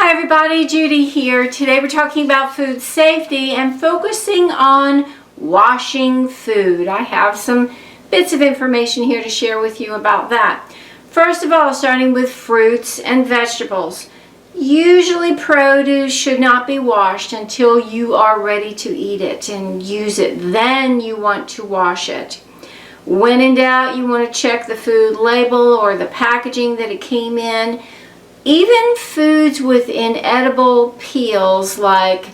Hi everybody, Judy here. Today we're talking about food safety and focusing on washing food. I have some bits of information here to share with you about that. First of all, starting with fruits and vegetables. Usually produce should not be washed until you are ready to eat it and use it. Then you want to wash it. When in doubt, you want to check the food label or the packaging that it came in. Even foods with inedible peels like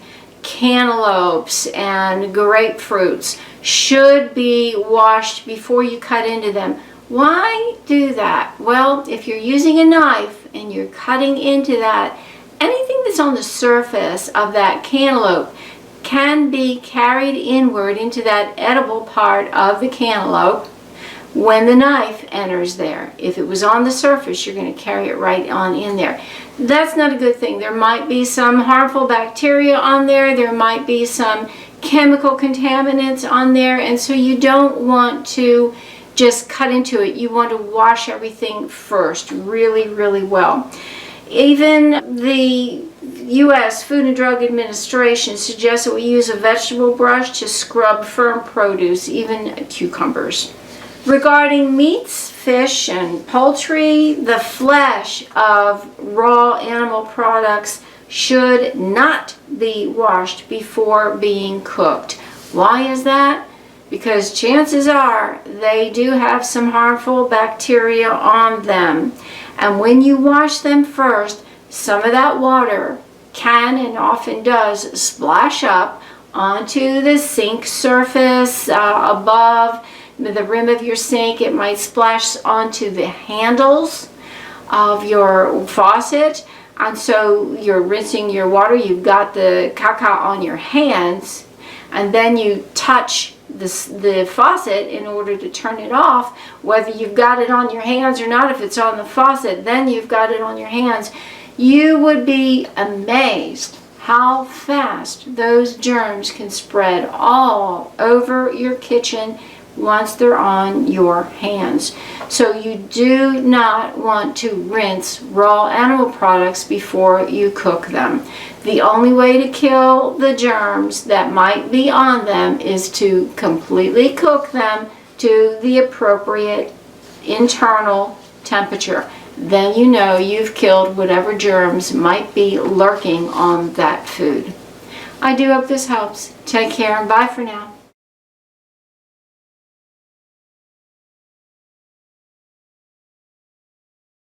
cantaloupes and grapefruits should be washed before you cut into them. Why do that? Well, if you're using a knife and you're cutting into that, anything that's on the surface of that cantaloupe can be carried inward into that edible part of the cantaloupe when the knife enters there. If it was on the surface, you're going to carry it right on in there. That's not a good thing. There might be some harmful bacteria on there. There might be some chemical contaminants on there, and so you don't want to just cut into it. You want to wash everything first really, really well. Even the U.S. Food and Drug Administration suggests that we use a vegetable brush to scrub firm produce, even cucumbers. Regarding meats, fish, and poultry, the flesh of raw animal products should not be washed before being cooked. Why is that? Because chances are they do have some harmful bacteria on them. And when you wash them first, some of that water can and often does splash up onto the sink surface above the rim of your sink. It might splash onto the handles of your faucet, and so you're rinsing your water, you've got the caca on your hands, and then you touch the faucet in order to turn it off. Whether you've got it on your hands or not, if it's on the faucet, then you've got it on your hands. You would be amazed how fast those germs can spread all over your kitchen once they're on your hands. So you do not want to rinse raw animal products before you cook them. The only way to kill the germs that might be on them is to completely cook them to the appropriate internal temperature. Then you know you've killed whatever germs might be lurking on that food. I do hope this helps. Take care and bye for now.